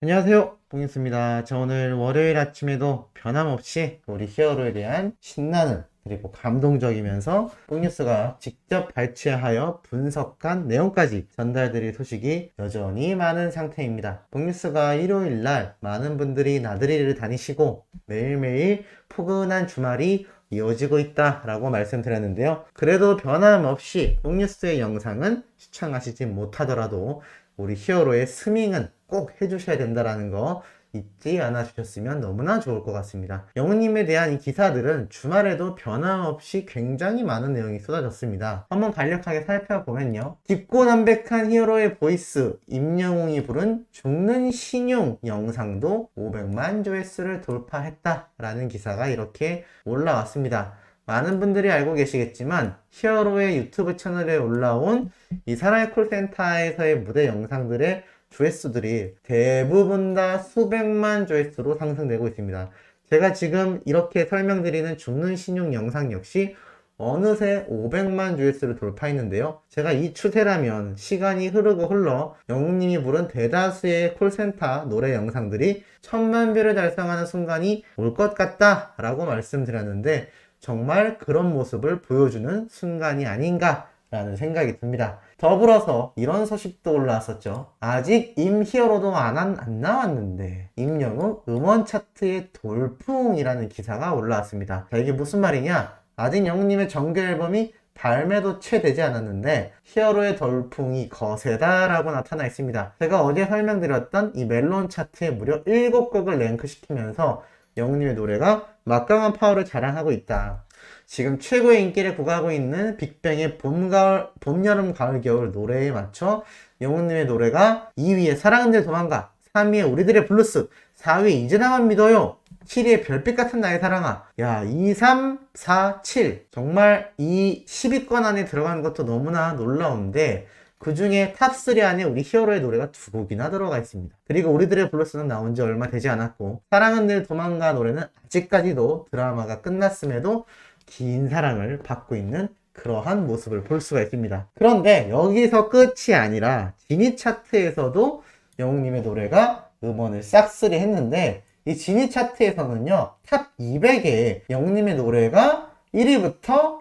안녕하세요, 봉인수입니다. 저 오늘 월요일 아침에도 변함없이 우리 히어로에 대한 신나는 그리고 감동적이면서 뽕뉴스가 직접 발췌하여 분석한 내용까지 전달드릴 소식이 여전히 많은 상태입니다. 뽕뉴스가 일요일날 많은 분들이 나들이를 다니시고 매일매일 포근한 주말이 이어지고 있다라고 말씀드렸는데요. 그래도 변함없이 뽕뉴스의 영상은 시청하시지 못하더라도 우리 히어로의 스밍은 꼭 해주셔야 된다라는 거 잊지 않아 주셨으면 너무나 좋을 것 같습니다. 영우님에 대한 이 기사들은 주말에도 변함없이 굉장히 많은 내용이 쏟아졌습니다. 한번 간략하게 살펴보면요. 깊고 담백한 히어로의 보이스 임영웅이 부른 죽는 신용 영상도 500만 조회수를 돌파했다라는 기사가 이렇게 올라왔습니다. 많은 분들이 알고 계시겠지만 히어로의 유튜브 채널에 올라온 이 사랑의 콜센터에서의 무대 영상들의 조회수들이 대부분 다 수백만 조회수로 상승되고 있습니다. 제가 지금 이렇게 설명드리는 죽는 신용 영상 역시 어느새 500만 조회수를 돌파했는데요. 제가 이 추세라면 시간이 흐르고 흘러 영웅님이 부른 대다수의 콜센터 노래 영상들이 1000만 뷰를 달성하는 순간이 올 것 같다 라고 말씀드렸는데 정말 그런 모습을 보여주는 순간이 아닌가 라는 생각이 듭니다. 더불어서 이런 소식도 올라왔었죠. 아직 임히어로도 안 나왔는데 임영웅 음원 차트의 돌풍이라는 기사가 올라왔습니다. 자, 이게 무슨 말이냐? 아직 영웅님의 정규 앨범이 발매도 채 되지 않았는데 히어로의 돌풍이 거세다라고 나타나 있습니다. 제가 어제 설명드렸던 이 멜론 차트에 무려 7곡을 랭크시키면서 영웅님의 노래가 막강한 파워를 자랑하고 있다. 지금 최고의 인기를 구가하고 있는 빅뱅의 봄, 여름, 가을, 겨울 노래에 맞춰 영웅님의 노래가 2위에 사랑은 도망가, 3위에 우리들의 블루스, 4위 이제 나만 믿어요, 7위에 별빛 같은 나의 사랑아. 야, 2, 3, 4, 7. 정말 이 10위권 안에 들어가는 것도 너무나 놀라운데 그 중에 탑3 안에 우리 히어로의 노래가 2곡이나 들어가 있습니다. 그리고 우리들의 블루스는 나온 지 얼마 되지 않았고 사랑은 늘 도망가 노래는 아직까지도 드라마가 끝났음에도 긴 사랑을 받고 있는 그러한 모습을 볼 수가 있습니다. 그런데 여기서 끝이 아니라 지니 차트에서도 영웅님의 노래가 음원을 싹쓸이 했는데 이 지니 차트에서는요 탑 200에 영웅님의 노래가 1위부터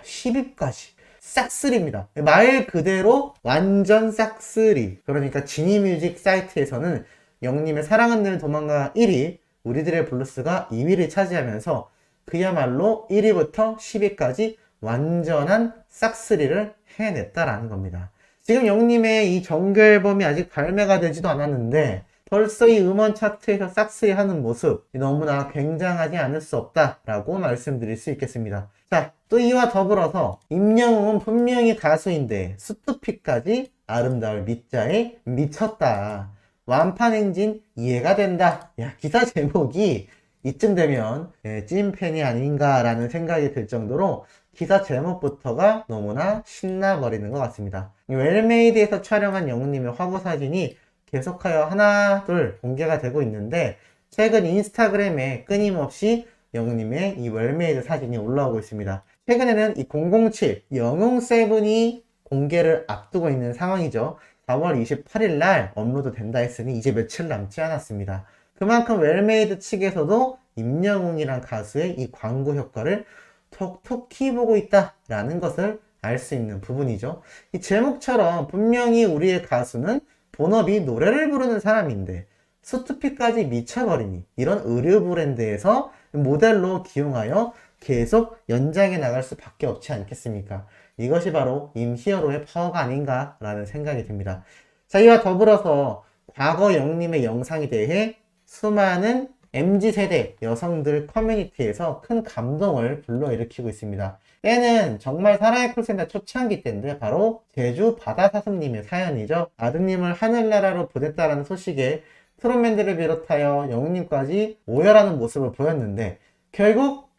10위까지 싹쓸이입니다. 말 그대로 완전 싹쓸이. 그러니까 지니뮤직 사이트에서는 영님의 사랑은 늘 도망가 1위, 우리들의 블루스가 2위를 차지하면서 그야말로 1위부터 10위까지 완전한 싹쓸이를 해냈다라는 겁니다. 지금 영님의 이 정규 앨범이 아직 발매가 되지도 않았는데 벌써 이 음원 차트에서 싹쓸이 하는 모습 너무나 굉장하지 않을 수 없다라고 말씀드릴 수 있겠습니다. 자, 또 이와 더불어서 임영웅은 분명히 가수인데 스투피까지 아름다울 밑자에 미쳤다. 완판 행진 이해가 된다. 야, 기사 제목이 이쯤 되면 찐팬이 아닌가라는 생각이 들 정도로 기사 제목부터가 너무나 신나버리는 것 같습니다. 웰메이드에서 촬영한 영웅님의 화보 사진이 계속하여 하나 둘 공개가 되고 있는데 최근 인스타그램에 끊임없이 영웅님의 이 웰메이드 사진이 올라오고 있습니다. 최근에는 이 007 영웅7이 공개를 앞두고 있는 상황이죠. 4월 28일 날 업로드 된다 했으니 이제 며칠 남지 않았습니다. 그만큼 웰메이드 측에서도 임영웅이란 가수의 이 광고 효과를 톡톡히 보고 있다라는 것을 알 수 있는 부분이죠. 이 제목처럼 분명히 우리의 가수는 본업이 노래를 부르는 사람인데 스투피까지 미쳐버리니 이런 의류 브랜드에서 모델로 기용하여 계속 연장해 나갈 수밖에 없지 않겠습니까? 이것이 바로 임히어로의 파워가 아닌가라는 생각이 듭니다. 자, 이와 더불어서 과거 영님의 영상에 대해 수많은 MZ세대 여성들 커뮤니티에서 큰 감동을 불러일으키고 있습니다. 때는 정말 사랑의 콜센터 초창기 때인데 바로 제주 바다사슴님의 사연이죠. 아드님을 하늘나라로 보냈다라는 소식에 트롯맨들을 비롯하여 영웅님까지 오열하는 모습을 보였는데 결국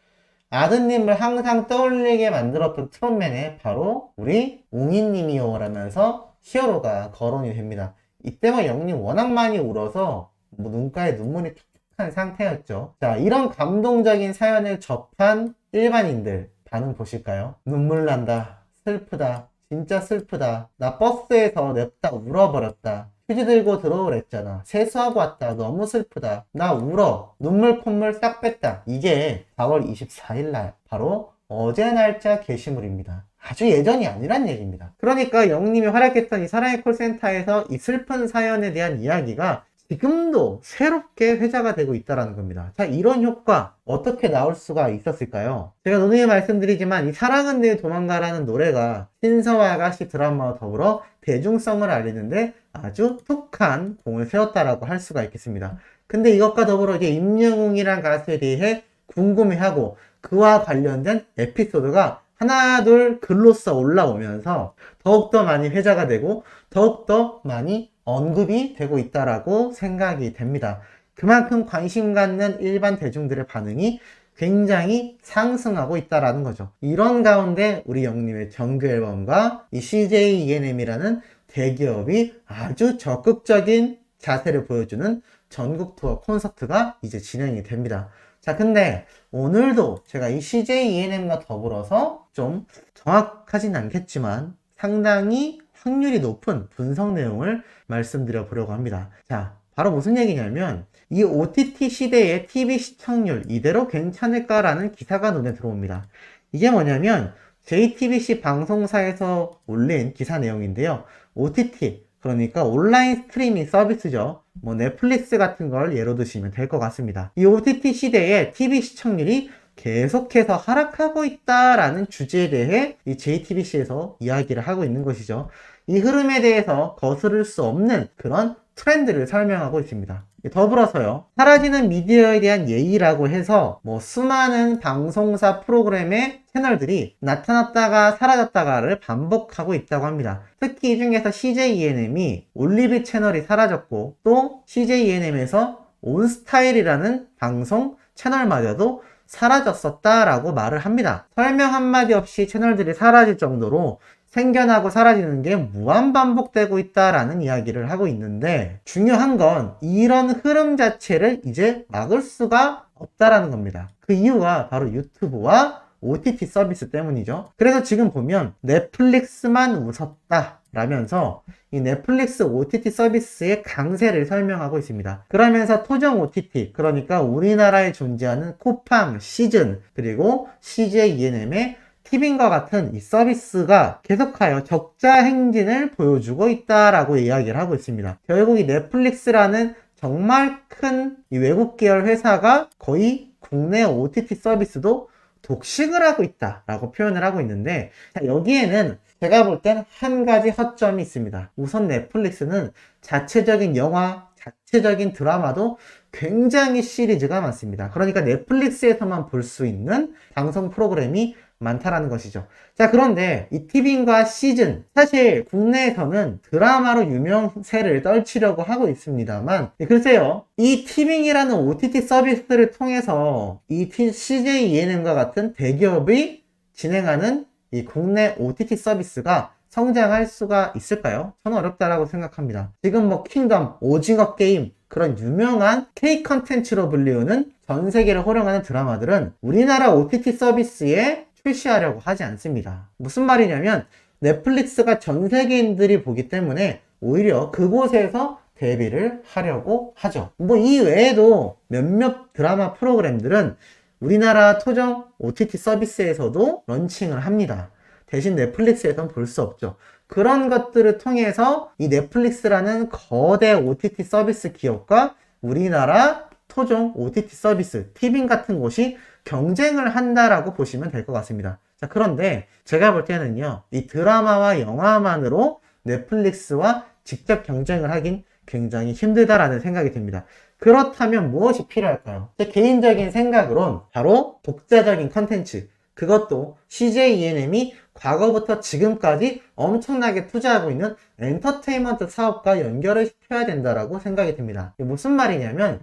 아드님을 항상 떠올리게 만들었던 트롯맨의 바로 우리 웅이님이요 라면서 히어로가 거론이 됩니다. 이때만 영웅님 워낙 많이 울어서 눈가에 눈물이 툭툭한 상태였죠. 자, 이런 감동적인 사연을 접한 일반인들 반응 보실까요? 눈물 난다, 슬프다, 진짜 슬프다, 나 버스에서 냅다 울어버렸다, 휴지 들고 들어오랬잖아. 세수하고 왔다. 너무 슬프다. 나 울어. 눈물 콧물 싹 뺐다. 이게 4월 24일 날 바로 어제 날짜 게시물입니다. 아주 예전이 아니란 얘기입니다. 그러니까 영님이 활약했던 이 사랑의 콜센터에서 이 슬픈 사연에 대한 이야기가 지금도 새롭게 회자가 되고 있다는 겁니다. 자, 이런 효과 어떻게 나올 수가 있었을까요? 제가 누누이 말씀드리지만 이 사랑은 늘 도망가라는 노래가 신서와 아가씨 드라마와 더불어 대중성을 알리는데 아주 톡한 공을 세웠다라고 할 수가 있겠습니다. 근데 이것과 더불어 이제 임영웅이란 가수에 대해 궁금해하고 그와 관련된 에피소드가 하나둘 글로써 올라오면서 더욱더 많이 회자가 되고 더욱더 많이 언급이 되고 있다라고 생각이 됩니다. 그만큼 관심 갖는 일반 대중들의 반응이 굉장히 상승하고 있다라는 거죠. 이런 가운데 우리 영님의 정규 앨범과 이 CJ ENM이라는 대기업이 아주 적극적인 자세를 보여주는 전국 투어 콘서트가 이제 진행이 됩니다. 자, 근데 오늘도 제가 이 CJ ENM과 더불어서 좀 정확하진 않겠지만 상당히 확률이 높은 분석 내용을 말씀드려 보려고 합니다. 자, 바로 무슨 얘기냐면 이 OTT 시대의 TV 시청률 이대로 괜찮을까라는 기사가 눈에 들어옵니다. 이게 뭐냐면 JTBC 방송사에서 올린 기사 내용인데요. OTT, 그러니까 온라인 스트리밍 서비스죠. 뭐 넷플릭스 같은 걸 예로 드시면 될 것 같습니다. 이 OTT 시대의 TV 시청률이 계속해서 하락하고 있다라는 주제에 대해 이 JTBC에서 이야기를 하고 있는 것이죠. 이 흐름에 대해서 거스를 수 없는 그런 트렌드를 설명하고 있습니다. 더불어서요, 사라지는 미디어에 대한 예의라고 해서 뭐 수많은 방송사 프로그램의 채널들이 나타났다가 사라졌다가를 반복하고 있다고 합니다. 특히 이 중에서 CJ ENM이 올리브 채널이 사라졌고 또 CJ ENM에서 온스타일이라는 방송 채널마저도 사라졌었다라고 말을 합니다. 설명 한마디 없이 채널들이 사라질 정도로 생겨나고 사라지는 게 무한 반복되고 있다라는 이야기를 하고 있는데 중요한 건 이런 흐름 자체를 이제 막을 수가 없다라는 겁니다. 그 이유가 바로 유튜브와 OTT 서비스 때문이죠. 그래서 지금 보면 넷플릭스만 웃었다 라면서 이 넷플릭스 OTT 서비스의 강세를 설명하고 있습니다. 그러면서 토종 OTT, 그러니까 우리나라에 존재하는 쿠팡, 시즌, 그리고 CJ ENM의 티빙과 같은 이 서비스가 계속하여 적자 행진을 보여주고 있다라고 이야기를 하고 있습니다. 결국 이 넷플릭스라는 정말 큰 이 외국 계열 회사가 거의 국내 OTT 서비스도 독식을 하고 있다라고 표현을 하고 있는데, 자, 여기에는 제가 볼 땐 한 가지 허점이 있습니다. 우선 넷플릭스는 자체적인 영화, 자체적인 드라마도 굉장히 시리즈가 많습니다. 그러니까 넷플릭스에서만 볼 수 있는 방송 프로그램이 많다라는 것이죠. 자, 그런데 이 티빙과 시즌, 사실 국내에서는 드라마로 유명세를 떨치려고 하고 있습니다만, 글쎄요, 이 티빙이라는 OTT 서비스를 통해서 이 CJ ENM과 같은 대기업이 진행하는 이 국내 OTT 서비스가 성장할 수가 있을까요? 저는 어렵다라고 생각합니다. 지금 뭐 킹덤, 오징어 게임, 그런 유명한 K 컨텐츠로 불리우는 전 세계를 호령하는 드라마들은 우리나라 OTT 서비스에 출시하려고 하지 않습니다. 무슨 말이냐면 넷플릭스가 전 세계인들이 보기 때문에 오히려 그곳에서 데뷔를 하려고 하죠. 뭐 이 외에도 몇몇 드라마 프로그램들은 우리나라 토종 OTT 서비스에서도 런칭을 합니다. 대신 넷플릭스에선 볼 수 없죠. 그런 것들을 통해서 이 넷플릭스라는 거대 OTT 서비스 기업과 우리나라 토종 OTT 서비스, 티빙 같은 곳이 경쟁을 한다라고 보시면 될 것 같습니다. 자, 그런데 제가 볼 때는요, 이 드라마와 영화만으로 넷플릭스와 직접 경쟁을 하긴 굉장히 힘들다라는 생각이 듭니다. 그렇다면 무엇이 필요할까요? 제 개인적인 생각으론 바로 독자적인 컨텐츠, 그것도 CJ ENM이 과거부터 지금까지 엄청나게 투자하고 있는 엔터테인먼트 사업과 연결을 시켜야 된다라고 생각이 듭니다. 이게 무슨 말이냐면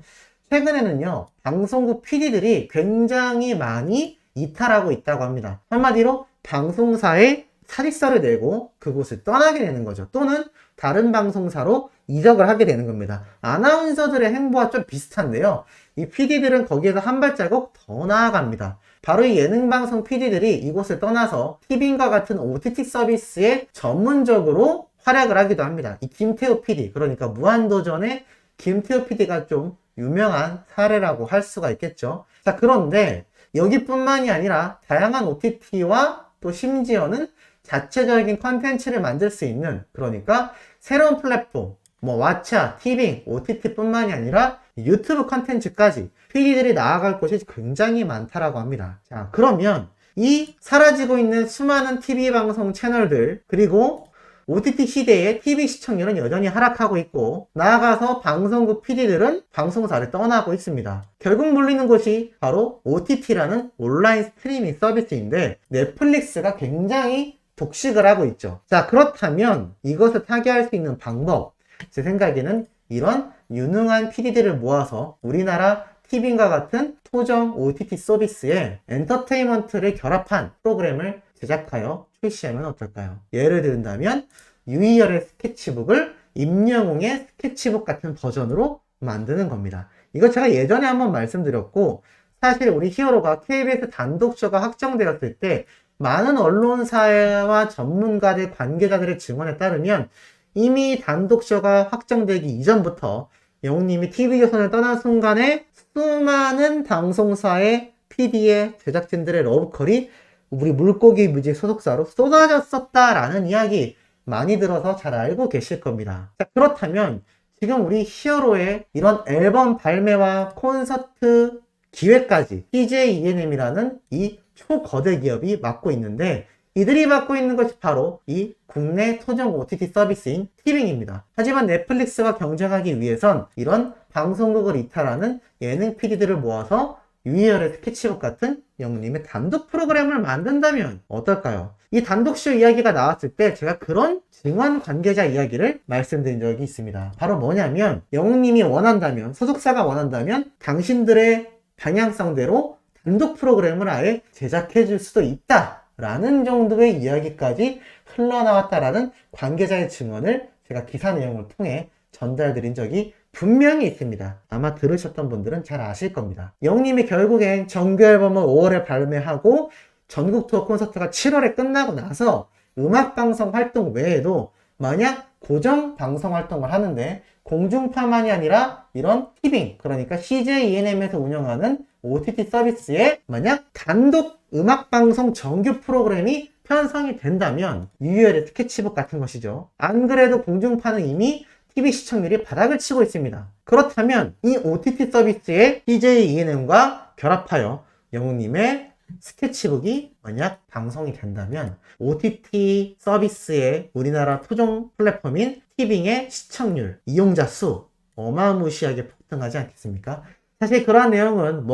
최근에는요, 방송국 PD들이 굉장히 많이 이탈하고 있다고 합니다. 한마디로 방송사에 사직서를 내고 그곳을 떠나게 되는 거죠. 또는 다른 방송사로 이적을 하게 되는 겁니다. 아나운서들의 행보와 좀 비슷한데요. 이 PD들은 거기에서 한 발자국 더 나아갑니다. 바로 이 예능방송 PD들이 이곳을 떠나서 티빙과 같은 OTT 서비스에 전문적으로 활약을 하기도 합니다. 이 김태우 PD, 그러니까 무한도전의 김태우 PD가 좀 유명한 사례라고 할 수가 있겠죠. 자, 그런데 여기뿐만이 아니라 다양한 OTT와 또 심지어는 자체적인 컨텐츠를 만들 수 있는, 그러니까 새로운 플랫폼, 뭐 왓챠, 티빙, OTT뿐만이 아니라 유튜브 컨텐츠까지 PD들이 나아갈 곳이 굉장히 많다라고 합니다. 자, 그러면 이 사라지고 있는 수많은 TV 방송 채널들, 그리고 OTT 시대의 TV 시청률은 여전히 하락하고 있고, 나아가서 방송국 PD들은 방송사를 떠나고 있습니다. 결국 물리는 곳이 바로 OTT라는 온라인 스트리밍 서비스인데, 넷플릭스가 굉장히 독식을 하고 있죠. 자, 그렇다면 이것을 타개할 수 있는 방법, 제 생각에는 이런 유능한 PD들을 모아서 우리나라 티빙과 같은 토종 OTT 서비스에 엔터테인먼트를 결합한 프로그램을 제작하여 출시하면 어떨까요? 예를 든다면 유희열의 스케치북을 임영웅의 스케치북 같은 버전으로 만드는 겁니다. 이거 제가 예전에 한번 말씀드렸고, 사실 우리 히어로가 KBS 단독쇼가 확정되었을 때 많은 언론사와 전문가들, 관계자들의 증언에 따르면 이미 단독쇼가 확정되기 이전부터 영웅님이 TV조선을 떠난 순간에 수많은 방송사의 PD의 제작진들의 러브콜이 우리 물고기 뮤직 소속사로 쏟아졌었다라는 이야기 많이 들어서 잘 알고 계실 겁니다. 자, 그렇다면 지금 우리 히어로의 이런 앨범 발매와 콘서트 기획까지 CJ ENM이라는 이 초거대 기업이 맡고 있는데, 이들이 맡고 있는 것이 바로 이 국내 토종 OTT 서비스인 티빙입니다. 하지만 넷플릭스와 경쟁하기 위해선 이런 방송국을 이탈하는 예능 PD들을 모아서 유희열의 스케치북 같은 영웅님의 단독 프로그램을 만든다면 어떨까요? 이 단독쇼 이야기가 나왔을 때 제가 그런 증언 관계자 이야기를 말씀드린 적이 있습니다. 바로 뭐냐면, 영웅님이 원한다면, 소속사가 원한다면 당신들의 방향성대로 단독 프로그램을 아예 제작해 줄 수도 있다 라는 정도의 이야기까지 흘러나왔다라는 관계자의 증언을 제가 기사 내용을 통해 전달드린 적이 분명히 있습니다. 아마 들으셨던 분들은 잘 아실 겁니다. 영웅님이 결국엔 정규 앨범을 5월에 발매하고 전국 투어 콘서트가 7월에 끝나고 나서 음악방송 활동 외에도 만약 고정 방송 활동을 하는데 공중파만이 아니라 이런 티빙, 그러니까 CJ ENM에서 운영하는 OTT 서비스에 만약 단독 음악방송 정규 프로그램이 편성이 된다면 유희열의 스케치북 같은 것이죠. 안 그래도 공중파는 이미 TV 시청률이 바닥을 치고 있습니다. 그렇다면 이 OTT 서비스에 CJ ENM과 결합하여 영웅님의 스케치북이 만약 방송이 된다면 OTT 서비스의 우리나라 토종 플랫폼인 티빙의 시청률, 이용자 수 어마무시하게 폭등하지 않겠습니까? 사실 그러한 내용은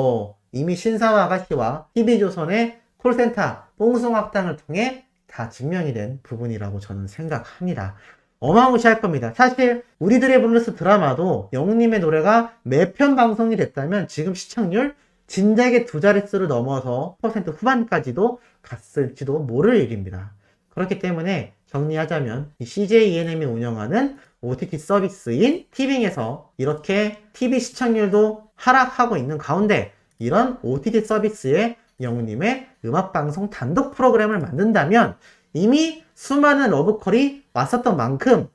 이미 신사와 아가씨와 TV조선의 콜센터 뽕숭악당을 통해 다 증명이 된 부분이라고 저는 생각합니다. 어마무시할 겁니다. 사실 우리들의 블루스 드라마도 영웅님의 노래가 매편 방송이 됐다면 지금 시청률 진작에 두 자릿수를 넘어서 퍼센트 후반까지도 갔을지도 모를 일입니다. 그렇기 때문에 정리하자면 이 CJ ENM이 운영하는 OTT 서비스인 티빙에서 이렇게 TV 시청률도 하락하고 있는 가운데 이런 OTT 서비스에 영웅님의 음악방송 단독 프로그램을 만든다면 이미 수많은 러브콜이 왔었던 만큼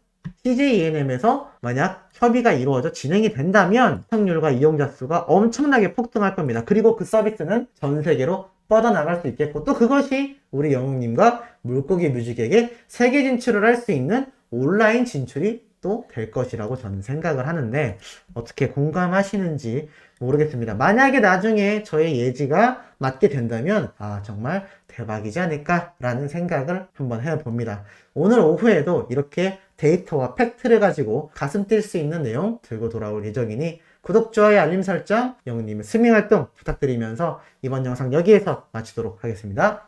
CJ ENM에서 만약 협의가 이루어져 진행이 된다면 시청률과 이용자 수가 엄청나게 폭등할 겁니다. 그리고 그 서비스는 전 세계로 뻗어나갈 수 있겠고, 또 그것이 우리 영웅님과 물고기 뮤직에게 세계 진출을 할 수 있는 온라인 진출이 또 될 것이라고 저는 생각을 하는데, 어떻게 공감하시는지 모르겠습니다. 만약에 나중에 저의 예지가 맞게 된다면 정말 대박이지 않을까라는 생각을 한번 해봅니다. 오늘 오후에도 이렇게 데이터와 팩트를 가지고 가슴 뛸 수 있는 내용 들고 돌아올 예정이니 구독, 좋아요, 알림 설정, 영웅님의 스밍 활동 부탁드리면서 이번 영상 여기에서 마치도록 하겠습니다.